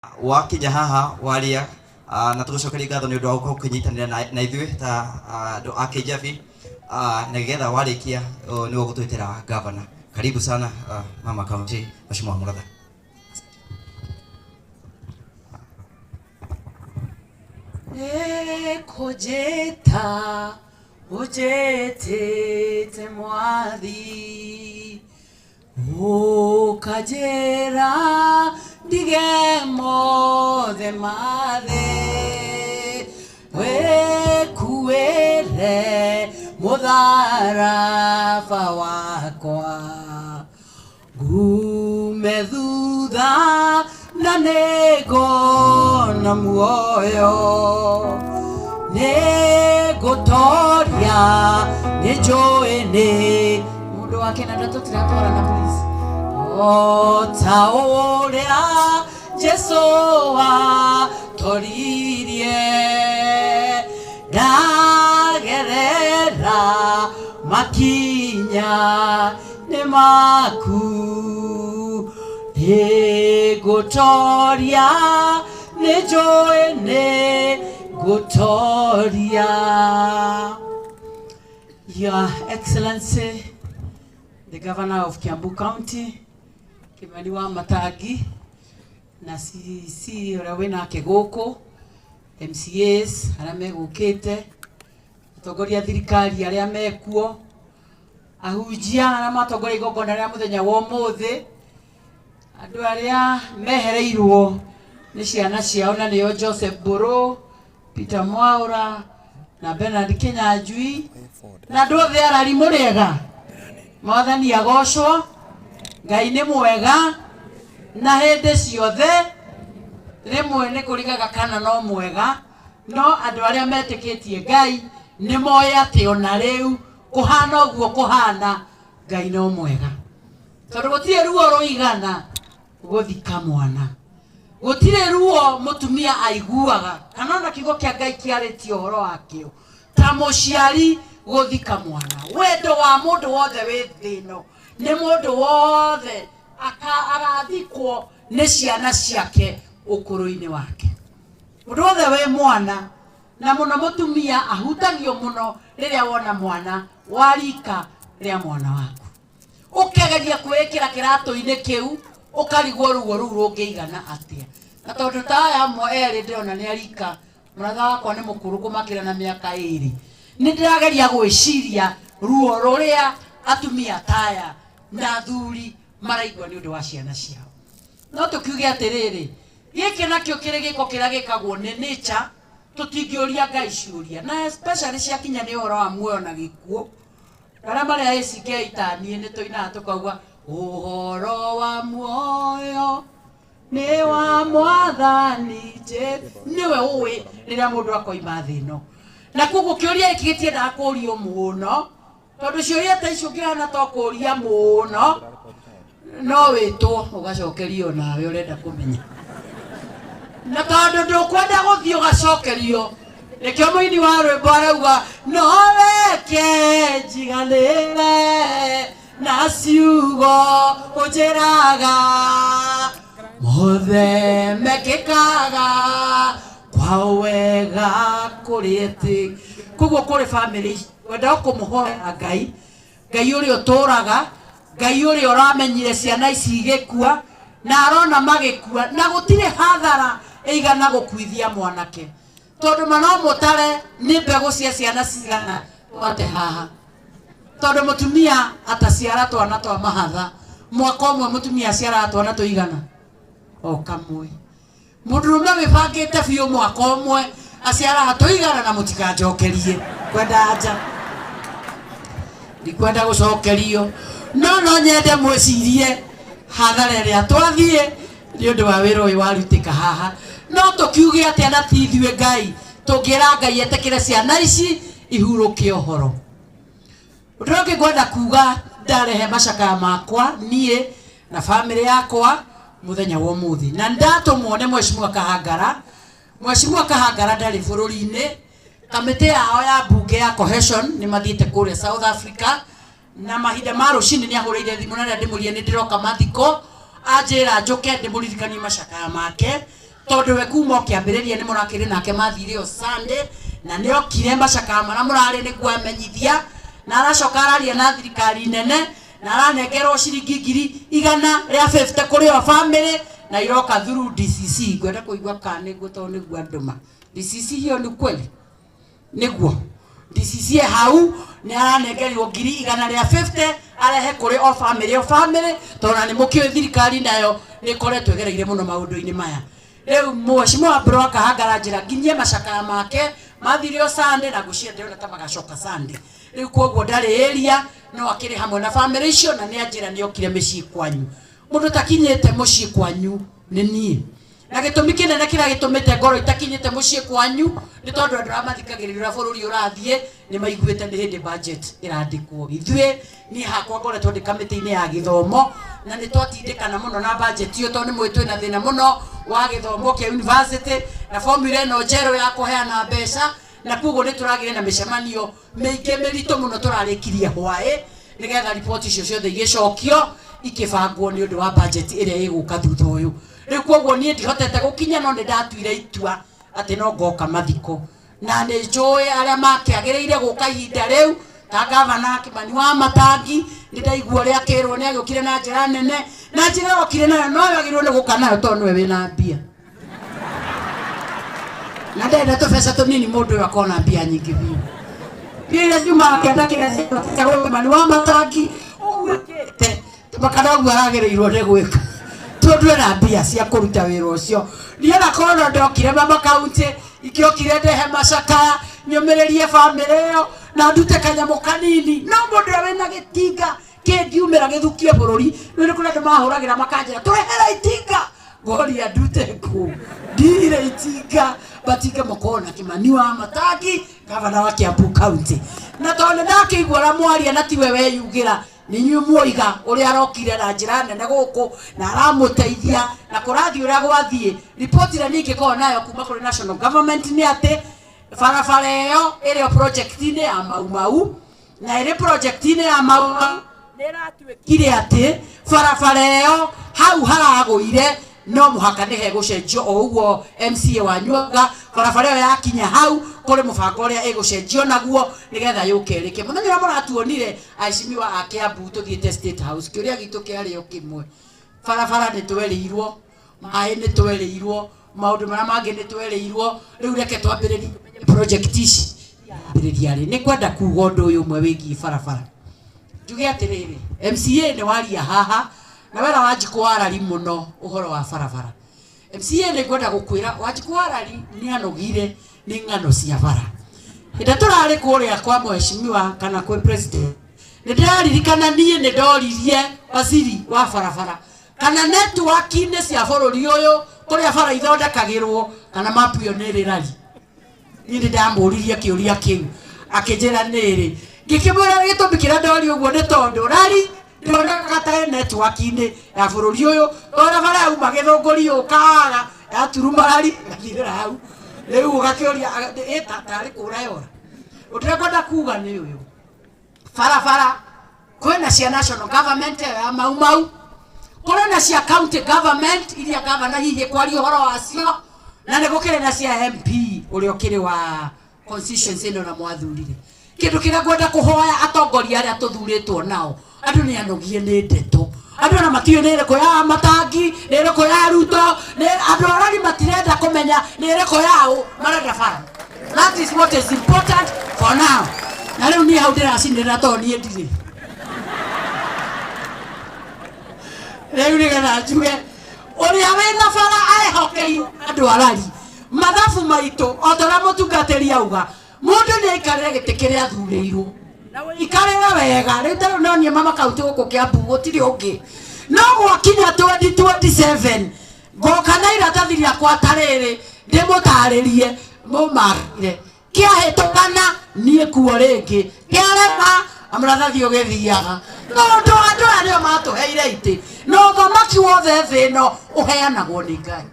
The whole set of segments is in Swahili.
wakija haha waria na tugucokeria ngatho ni undu wa gukorwo kunyitanira na ithuĩ ta andu a Kijabi na getha warikia ni gutwitira governor. Karibu sana Mama County, Mheshimiwa Murathe. Kujeta ujete mwathi ukajera dige mothe mathe we kuere mutharaba wakwa ngume thutha na nigona muoyo negotoria nejoene mundu wake na ndato tiratwarana please otaoria Jesu wa toririe dagerera makinya ne maku negotoria nejoene Gotoria. Your Excellency, the Governor of Kiambu County, Kimaniwa Matagi, na si Rawena Kegoko, MCAs, arame gukite, atongoria thirikari aria mekuo, ahujia arama atongoria igongona ria muthenya wa umuthi, andu aria mehereirwo ni ciana ciao na niyo Joseph Buru, Peter Mwaura na Bernard Kinyanjui na ndothe arari muriega mwathani agocwo Ngai ni mwega na hindi ciothe rimwe ni kurigaga kana no mwega no andu aria metikitie Ngai ni moye ati ona riu kuhana uguo kuhana Ngai no mwega tondu gutire ruo ruigana guthika mwana gutire ruo mutumia aiguaga kana na kigo kia Ngai kiaritio horo wakio ta muciari guthika mwana wendo wa mundu wothe wi thino ni mundu wothe agathikwo ni ciana ciake ukuruini wake mundu wothe wi mwana na muno mutumia ahutagio muno riria wona mwana warika ria mwana waku ukegeria kwikira kiratu-ini kiu ukarigwo ruo ruu rungiigana atia na tondu taya amwe eri ndirona ni arika muratha wakwa ni mukuru kumakira na miaka 2 ni ndirageria gwiciria ruo ruria atumia taya na thuri maraigwa ni undu wa ciana ciao no tukiuge atiriri giki nakio kiri giko kiria gikagwo ni nature tutingioria Ngai ciuria na especially ciakinya ni horo wa muoyo na gikuo aria mari ACK itanie ni tuinaga tukauga uhoro wa muoyo ni wa mwathani niwe uwi riria mundu akoima thino na kugu kiuria ikigitie nda kurio muno tondu ciuria ta icio ngihana to kuria muno no witwo ugacokerio nawe urenda kumenya na tondu ndukwenda guthii ugacokerio nikio muini wa rwimbo arauga no weke njiganire na ciugo ujiraga mothe mekikaga kwa wega kurieti kuguo kuri family wenda kumuhoya Ngai Ngai uri uturaga Ngai uri uramenyire ciana ici igikua na arona magikua na gutire hathara igana gukuithia mwanake tondu mano mutare ni mbegu cia ciana cigana wate haha tondu mutumia ataciara twana twa mahatha mwaka umwe mutumia aciara twana tuigana o kamwe mundurume wibangite biu mwaka umwe aciara tuigana na mutikajokerie kwenda aja ndikwenda gucokerio no nyende mwicirie hathara ria twathie ni undu wa wira uyu warutika haha no tukiuge ati ana tithwe Ngai tungira Ngai etekire ciana ici ihuruke ohoro ndoke kwenda kuga ndarehe macakaya makwa nie na family yakwa muthenya wa umuthi na ndato muone Mheshimiwa Kahangara ndari bururi-ini kamite yao ya bunge ya cohesion ni mathiite kuria South Africa na mahinda ma rucini ni ahurire thimu na ndimurie ni ndiroka mathiko ajira njuke ndimuririkanie macakaya make tondu we kuma kiambiriria ni murakire nake mathire o Sunday na ni okire macakara mara murari ni gwamenyithia na aracoka araria na thirikari nene na aranengerwo ciringi 100 ria 50 kuri o family na iroka through DCC. Gwenda kuigwa kane guto ni gwa nduma DCC hiyo ni kweli niguo DCC hau ni aranengerirwo 100 ria 50 arehe kuri o family tona ni mukio thirikari nayo ni koretwo gereire muno maundu-ini maya. Leo mheshimiwa bro akahagara njira nginyie macakaya make mathire o Sunday na gucia ndirona ta magacoka Sunday. Leo koguo ndari area no akiri hamwe na family icio na ni anjira ni okire micii kwanyu. Mundu takinyete mucii kwanyu ni nie. Na gitumi kinene kira gitumite ngoro itakinyete mucii kwanyu ni tondu andu amathikagirira bururi urathie ni maiguite ni hindi budget irandikwo. Ithue ni hakwa ngoretwo ndi kamiti-ini ya githomo na ni twatindikana muno na budget iyo tondu mwitwe na thina muno wa githomo kia university na formula no jero ya kuheana mbeca na kugo ni turagire na micemanio meingi mirito muno turarikirie hwae nigetha report icio ciothe igicokio ikibangwo ni undu wa budget iria iguka thutha uyu. Riu koguo ni ndihotete gukinya no ni ndatuire itua ati no ngoka mathiko na ni njui aria makiagiriire guka ihinda riu ta gavana Kimani wa Matangi ndaigua ria kirwo ni agukire na njira nene na njira okire nayo no yagirwo ni guka nayo tondu we wina mbia na ndenda tubesa tunini mundu uyu akona mbia nyingi biu bia juma akenda kira Kimani wa Matangi ugwete bakadagu aragirirwo ni gwika tondu na mbia cia kuruta wira ucio ni ana kono ndokire mama county ikiokire ndehe macakaya nyumiririe family yo na ndute kanyamu kanini no mundu wena gitinga kingiumira githukie bururi ni kuri andu mahuragira makanjira turehera itinga gori andute ku ndire itinga batika mukona Kimani wa Matangi gavana wa Kiambu county na tondu ndakigura mwaria na tiwe we yugira ni nyumuiga uri arokire na njira nene guku na aramuteithia na kurathi uri gwathie report ira ningi ko nayo kuma kuri national government ni ate farafara yo ere project ine ya Mau na ere project ine ya Mau niratwikire ate farafara yo hau haraguire no muhaka ni hegucenjio o uguo MCA wa Nyuga farafara yo yakinya hau kuri mubango uria igucenjio naguo nigetha yukerike muthenya muratuonire aicimiwa a Kiambu tuthiete State House kiuria gitu kiari o kimwe farafara ni twerirwo mai ni twerirwo maundu mara mangi ni twerirwo riu reke twambiririe project ici ambiriria ni kwenda kuuga undu uyu mwe wigi farafara njuge atiriri MCA ni waria haha na wera Wanjiku Warari muno uhoro wa farafara MCA ni kwenda gukwira Wanjiku Warari ni anogire ni ngano cia bara ida turari kuria kwa mheshimiwa kana kwa president ni ndaririkana nie ni ndoririe waziri wa farafara kana network ine cia bururi uyu kuria bara ithondekagirwo kana map yo ni rirari ni ndamuririe kiuria kiu akijira niri ngikimura gitubikira ndori uguo ni tondu rari ndona kata network ine ya bururi uyu ora bara uma githunguri ukaga ya turumarari gathira hau riu ugakioria tari kurayora utirekwenda kuga ni uyu farafara kwena cia national government ya Mau kwena cia county government iria gavana hihi kwari uhoro wacio na ni gukire na cia MP uri okire wa constituency ino na mwathurire kindu kira gwenda kuhoya atongoria aria tuthuritwo nao andu ni anogie ni ndeto andu na matio ni reko ya Matangi ni reko ya Ruto ni andu arari matirenda kumenya ni reko yao marenda fara. That is what is important for now. Na leo ni hau ndiracinira to ni ndire leo ni kana juge uri awena fara ai hokei andu arari mathafu maito otora mutungatiri auga mundu ni aikarire giti kiria athurirwo na ikarira wega riu taro no ni mama kauti guku Kiambu gutiri ungi no gwakinya 2027 goka na iratathi riakwa tariri ndimutaririe mumarire kiahitukana nie kuo ringi kiarema amrathathi ugithiaga no ndo andu aria matuheire iti no thamaki wothe thi no uheanagwo ni Ngai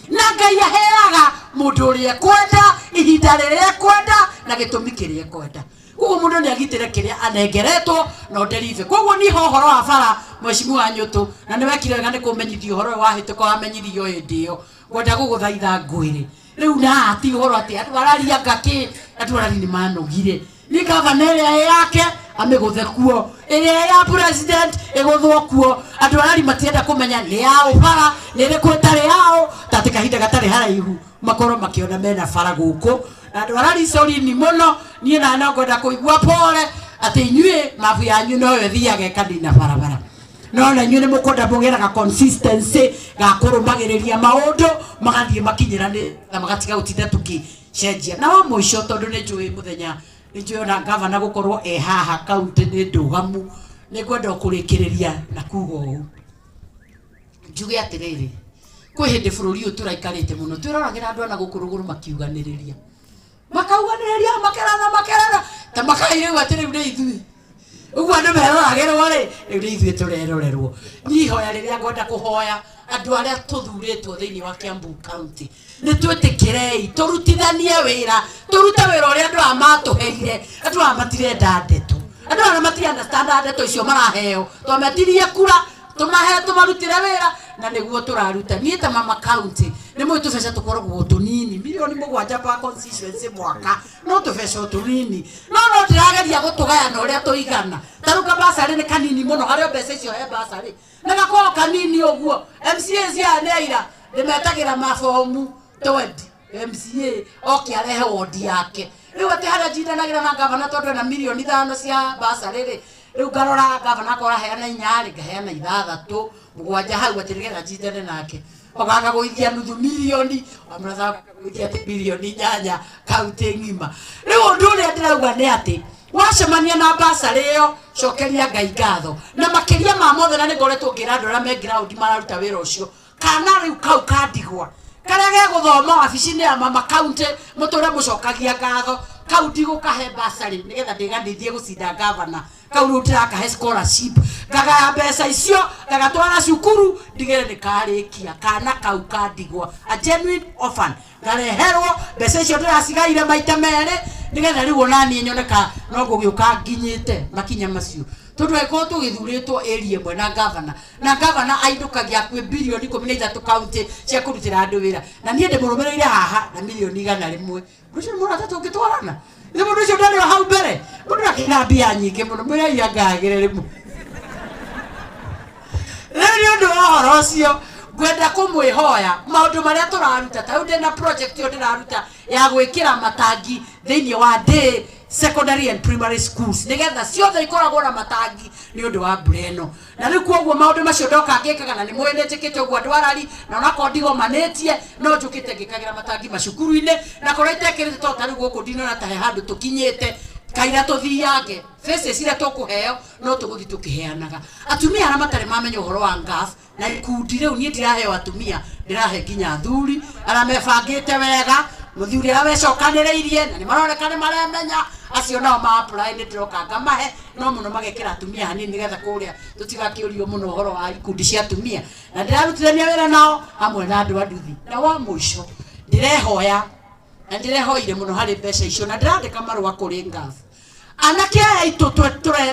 na Ngai aheaga mundu uria kwenda ihinda riria kwenda na gitumi kiria kwenda kugo mundu ni agitire kiria anengeretwo no derive kugo ni hohoro wa bara mheshimiwa Nyutu na ni wekire wega ni kumenyithio horo wa hituko amenyithio indio gwenda guguthaitha ngwire riu na ati horo ati andu araria ngaki andu arari ni manogire ni gavana ĩrĩa yake ameguthe kuo ĩrĩa ya president ĩguthwo kuo andu arari matienda kumenya ni yao bara ni ri kwetare yao tati kahinda gatari haraihu makoro makiona mena bara guku andu arari sori ni muno ni na ngwenda kuigua pole ati inyue mabu yanyu no yothiage kadina barabara no na inyue ni mukonda mugeraga consistency ga kurumagiriria maundu magathie makinyirane na magatiga gutinda tukicenjia na wa muico tondu ni njui muthenya ni njui ona gavana gukorwo haha kaunti ni ndugamu ni kwenda kurikiriria na kugo uu njuge atiriri kwi hindi bururi uyu turaikarite muno twiragira andu ana gukuruguru makiuganiriria makerana ta makaire watire uri ithui uguo andu meroragirwo ri uri ithui turerorerwo ni hoya riria ngwenda kuhoya andu aria tuthuritwo thiini wa Kiambu County ni twitikirei turutithanie wira turute wira uria andu amatuheire andu amatirenda ndeto andu ana matiri understand ndeto icio maraheo twametirie kura tumahe tumarutire wira na niguo turaruta ni ta Mama County ni mwe tufesha tukoragwo tunini milioni 7 pa constituency mwaka no tufesha tunini no ndirageria gutugaya na uria tuigana taruka basari ni kanini muno hario mbeca icio he basari na gakoro kanini uguo MCA cia neira ndimetagira mafomu 20 MCA oke arehe wodi yake riu ati haria jindanagira na gavana tondu na milioni 5 cia basari ri riu garora gavana kora heana 4 ngaheana 6 7 hau atirigera jindane nake ogaga guithia nuthu milioni amratha guithia bilioni 8 kaunti ngima riu ndu ria ndirauga ni ati wacemania na basari iyo cokeria Ngai ngatho na makiria ma mothe na ningoretwo ngira andu aria me ground mararuta wira ucio kana riu kau kandigwa karia ge guthoma wabici-ini ya Mama County muture mucokagia ngatho kau ndigukahe basari nigetha ndiganithie gucinda gavana kau riu ndirakahe scholarship ngagaya mbeca icio ngagatwara cukuru ndigere nikarikia kana kau kandigwa a genuine orphan ngareherwo mbeca icio ndiracigaire maita mere nigetha riu onani nyoneka no gugiuka nginyite makinya macio tondu eko tugithuritwo area imwe na gavana aindukagia kwi bilioni 13 county cia kurutira andu wira na nie ndimurumireire haha na milioni 101 rucio murata tungitwarana ni mundu ucio ndari hau mbere mundu akina mbia nyingi muno mwira iangagire rimu riu ndu ohoro ucio gwenda kumwihoya maundu maria turaruta ta ndena project yo ndiraruta ya gwikira matangi thiini wa day secondary and primary schools nigetha ciothe ikoragwo na matangi ni undu wa breno na riu koguo maundu macio ndoka ngikaga na ni mwene njikite uguo andu arari na onako ndigo manetie no njukite ngikagira matangi macukuru-ini na kora itekirite to tari guku ndino na tahe handu tukinyite kaira tuthiange faces ira tukuheo no tuguthi tukiheanaga atumia ara matari mamenya uhoro wa ngaf na ikundi riu nie ndiraheo atumia ndirahe nginya thuri ara mebangite wega muthuri ara wecokaniriirie na ni maronekane maremenya acio nao ma apply ni ndiroka ngamahe no muno magekira atumia hanini nigetha kuria tutigakiurio muno uhoro wa ikundi cia atumia na ndirarutithania wira nao hamwe na andu anduthi na wa muico ndirehoya na ndirehoire muno hari mbeca icio na ndirandika marua kuri ngaf anake aya itu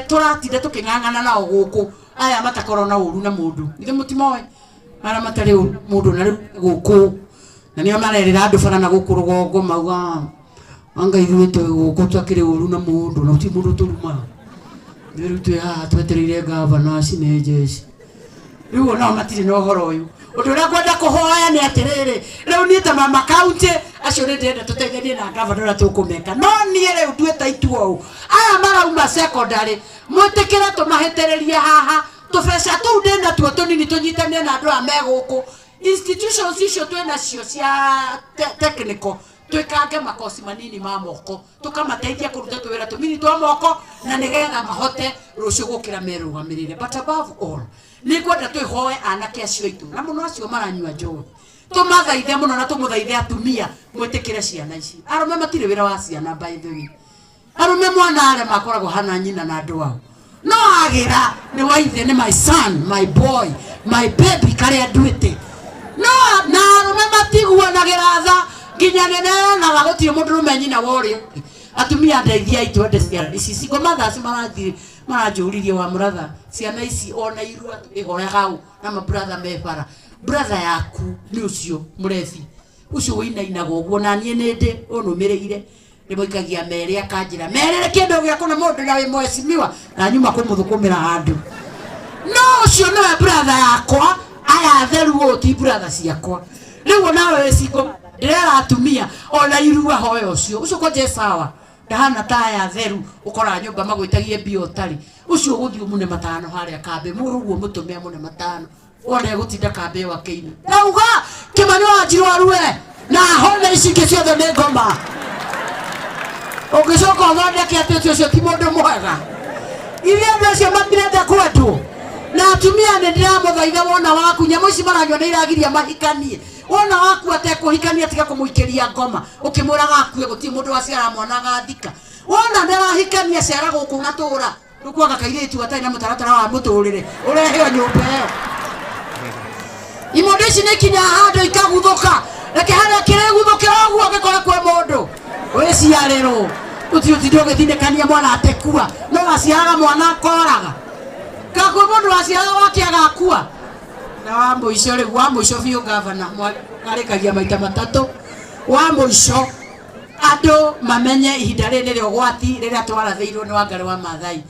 turatinde tuking'ang'ana nao guku aya matakoro na uru na mundu ithe mutimoi ara matari mundu na guku na nio marerera andu bara na guku rugongo mauga anga ithuite guku twakire uru na mundu na ti mundu turuma riu twi haha twetereire gavana cine jeshi riu ona matiri no horo uyu undu uria kwenda kuhoya ni atiriri riu ni ta Mama County acio ni ndenda tuteithanie na gavana uria tukumeka no nie riu nduita ituo aya marauma secondary mutikire tumahetererie haha tufeca tu ndenda tuo tunini tunyitanie na andu ameguku institutions icio twena cio cia technical twikange makosi manini ma moko tukamateithia kuruta tuwira tumini twa moko na nigetha mahote rucio gukira merugamirire but above all ni kwenda twihoe anake acio itu na muno acio maranyua njohi tumathaithe muno na tumuthaithe atumia mwetikire ciana ici arume matire wira wa ciana by the way arume mwana ale makoragwo hana nyina na andu ao no agira ni waithe ni my son my boy my baby kare anduite no na arume matigwa na giratha nginya nene na wagotire mundu rumenyi na wori atumia ndeithia itwende ciana ici cigo mathasi maranjuririe wa muratha ciana ici ona irua ihoya hau na ma brother me bara brother yaku ni ucio murebi ucio winainaga uguo na nie ninde unumireire ndimoikagia mere akanjira merere kindu giako na mundu na wi mwesimiwa na nyuma kumuthukumira handu no ucio no brother yakwa aya theru oti brother ciakwa riu nawe weciko ndira atumia ona irua hoyo ucio ko je sawa ndahana taya theru ukora nyumba magwitagie bio tari ucio guthi umune matano haria kambe muruguo mutumia mune matano wone gutinda kambe wa keini nauga Kimani Wanjiru arue na hone icike ciothe ni ngoma ugicoka uthondeke atĩ ũcio ti mũndũ mwega iria andũ acio matirenda kwendwo na atumia nĩ ndiramũthaitha wona waku nyamũ ici maranyua nĩ iragiria mahikanie wona waku atekũhikania tiga kũmũikĩria ngoma ũkĩmũraga akue gũtirĩ mũndũ waciara mwana agathika wona ndarahikania ciara gũkũ gatũra rũkuaga kairĩtu atarĩ na mũtaratara wa mũtũrĩre ũreheo nyũmba ĩyo imondo ici nĩ kinya handũ ikaguthũka reke harĩa kĩrĩguthũkĩra ũguo angĩkore kwĩ mũndũ wĩciarĩrwo ũtiũtinda ũgĩthinĩkania mwana atekua no waciaraga mwana akoraga kakwĩ mũndũ waciaraga wakĩaga akua na wa mũico rĩu wa mũico biũ gavana arĩkagia maita matatũ wa mũico andũ mamenye ihinda rĩrĩ nĩ ũgwati rĩrĩa twarathĩirwo nĩ Wangari wa Maathai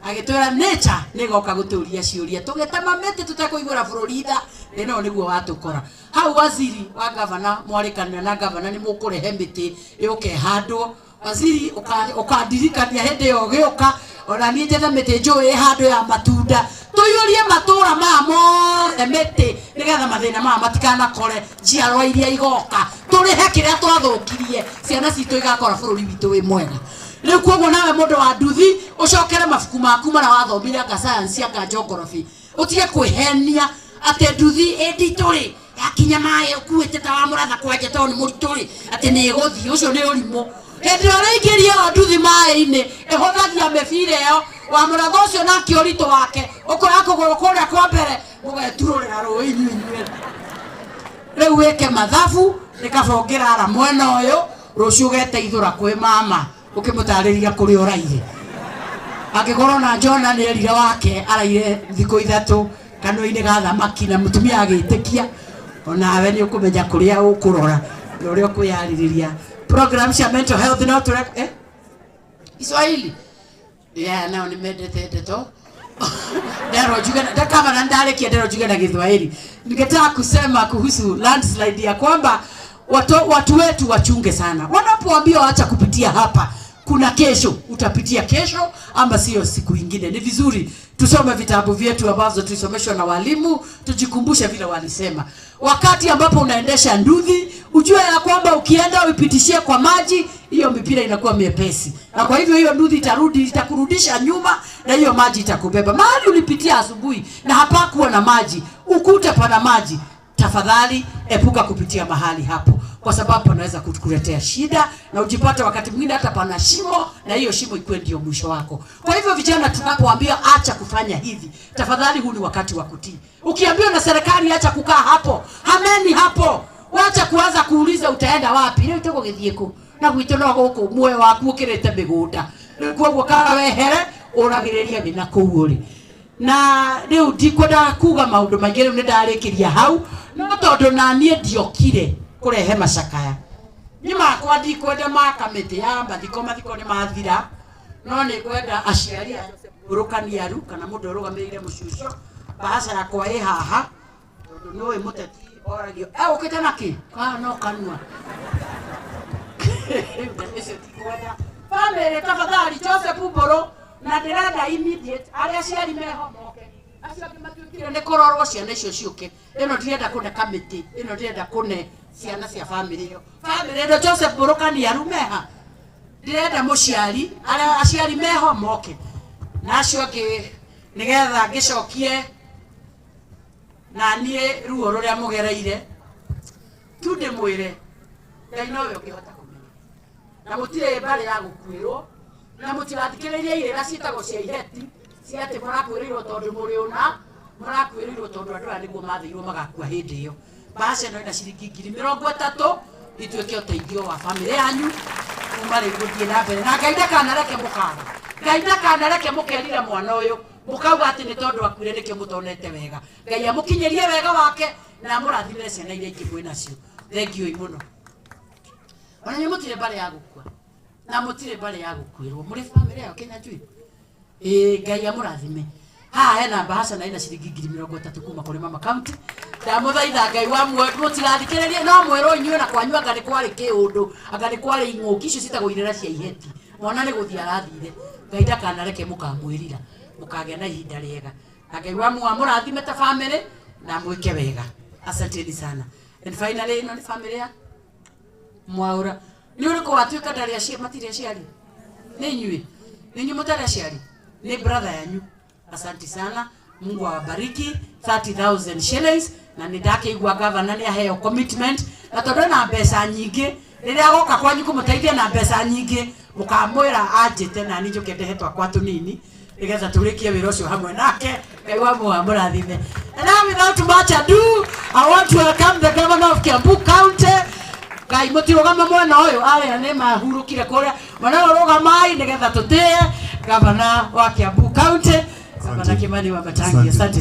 agĩtwĩra nature nĩ goka gũtũria ciũria tũgĩtema mĩtĩ tũtekũigũra bũrũri tha ĩno nĩguo watũkora hau waziri wa gavana mwarĩkanĩra na gavana nĩ mũkũrehe mĩtĩ ĩũkehandwo waziri ũkandirikania hĩndĩ ĩyo gĩũka ona niĩ njethe mĩtĩ njũĩ handũ ya matunda tũiyũrie matũra maya mothe mĩtĩ nĩgetha mathĩna maya matikanakore njiarwa iria igoka tũrĩhe kĩrĩa twathũkirie ciana citũ igakora bũrũri witũ wĩ mwega rĩu koguo nawe mũndũ wa nduthi ũcokere mabuku maku mara wathomire anga science anga geography ũtige kwĩhenia atĩ nduthi nditũrĩ yakinya maĩ ũkuĩte ta wa mũratha kwanja tondũ nĩ mũritũrĩ atĩ nĩ ĩgũthiĩ ũcio nĩ ũrimũ hĩndĩ ĩrĩa ũraingĩria nduthi maĩ-inĩ ĩhũthagia mĩbira ĩyo wa mũratha ũcio na kĩũritũ wake ũkoya kũgũrũ kũrĩa kwa mbere mũgeturũrĩra rũĩ-inĩ inyuĩ rĩu wĩke mathabu nĩkabongera ara mwena ũyũ rũciũ ũgeteithũra kwĩ mama ũkĩmũtarĩria kũrĩa ũraire angĩkorwo na Jona nĩ erire wake araire thikũ ithatũ kanua-inĩ ga thamaki na mũtumia agĩtĩkia onawe nĩ ũkũmenya kũrĩa ũkũrora na ũrĩa ũkwĩyarĩrĩria program cia mental health no tũre Kiswahili nao nimendete ndeto Ndero juga na kama na ndareki Ndero juga na Kiswahili ningetaka kusema kuhusu landslide ya kwamba watu wetu wachunge sana wanapoambiwa acha kupitia hapa kuna kesho utapitia kesho ama sio siku nyingine ni vizuri tusome vitabu vyetu ambavyo tulisomeshwa na walimu tujikumbushe vile walisema wakati ambapo unaendesha nduthi ujue ya kwamba ukienda upitishie kwa maji hiyo mipira inakuwa miepesi na kwa hivyo hiyo nduthi itakurudisha nyuma na hiyo maji itakubeba mahali ulipitia asubuhi na hapakuwa na maji ukute pana maji tafadhali epuka kupitia mahali hapo kwa sababu anaweza kukuletea shida na ujipate wakati mwingine hata pana shimo na hiyo shimo ikuwe ndio mwisho wako. Kwa hivyo vijana tunapoambiwa acha kufanya hivi, tafadhali huu ni wakati wa kutii. Ukiambiwa na serikali acha kukaa hapo, hameni hapo. Wacha kuanza kuuliza utaenda wapi. Leo itoko githieko na gwitono goko muoyo waku ukirete migunda. Kwa kama wehere uragiriria mina kuuri. Na leo ndikwenda kuga maundu maingĩ rĩu nĩndarĩkĩria hau no tondũ na niĩ ndiokire kurehe macakaya ni makwa ndikwenda makamĩtĩ ya mathiko nĩ mathira no nĩ kwenda aciari urukaniaru kana mũndũ ũrũgamĩrĩire mũcuco baca yakwa ĩ haha tondũ nĩ ũĩ mũteti oragio ũkĩte naki no kanua famĩlĩ tafadhali Joseph Mburu na ndĩrenda immediate arĩa aciari mehomoke acio angĩ matuĩkire nĩ kũrorwo ciana icio ciũke ĩno ndirenda kũne kamĩtĩ ĩno ndirenda kũne ciana cia famĩlĩ ĩyo famĩlĩ ĩno Joseph Mburu kaniaru meha ndirenda mũciari arĩa aciari mehomoke na acio angĩ nĩgetha ngĩcokie na niĩ ruo rũrĩa mũgereire tu ndĩmwĩre Ngai nowe ũngĩhota kũmenya na mũtirĩ mbarĩ ya gũkuĩrwo na mũtigathikĩrĩrie irĩra ciĩtagwo cia iheti cia atĩ mũrakuĩrĩirwo tondũ mũrĩ ũna mũrakuĩrĩirwo tondũ andũ aya nĩguo mathĩirwo magakua hĩndĩ ĩyo mbaca ĩno ĩna ciringi 30,000 ituĩke ũteithio wa famĩlĩ yanyu kuma rĩu gũthiĩ na mbere na Ngai ndakanareke mũkaga Ngai ndakanareke mũkerire mwana ũyũ mũkauga atĩ nĩ tondũ akuire nĩkĩo mũtonete wega Ngai amũkinyĩrie wega wake na mũrathime ciana iria ingĩ mwĩ nacio. Thengio ĩ mũno. Ona nĩ mũtire mbare ya gũkua na mũtire mbare ya gũkuĩrwo mũrĩ family yao Kenya Njui. Ngai amũrathime. Haha hena bahasha na ina ciringi 30,000 kuma kũrĩ Mama County. Ndamũthaitha Ngai wa mũtirathikĩrĩrie no mwĩrwo inyuĩ na kwanyu anga nĩ kwarĩ kĩũndũ anga nĩ kwarĩ ing'ũki icio citagwo irĩra cia iheti. Mwana nĩ gũthiĩ arathire. Ngai ndakanareke mũkamwĩrira mũkagĩa na ihinda rĩega. Na Ngai wa mũrathime ta family na mwĩke wega. Asanteni sana. And finally ĩno nĩ family ya Mwaura. Nĩ ũrĩkũ watuĩka ndarĩ aciari matirĩ aciari? Nĩ inyuĩ. Nĩ inyuĩ mũtarĩ aciari? Nĩ brother yanyu. Asante sana. Mungu awabariki. 30,000 shillings na nĩndakĩigua governor nĩ aheo commitment na tondũ na mbeca nyingĩ rĩrĩa agoka kwanyu kũmũteithia na mbeca nyingĩ mũkamwĩra anjĩte na niĩ njũke ndehe twakwa tũnini nĩgetha tũrĩkie wĩra ũcio hamwe nake. Ngai wa mũrathime. And now without much ado, I want to welcome the governor of Kiambu County. Ngai mũtirũgama mwena ũyũ arĩa nĩ mahurũkire kũrĩa mwena ũrũgamai nĩgetha tũtĩe governor wa Kiambu County, Governor Kimani Wamatangi. Asante.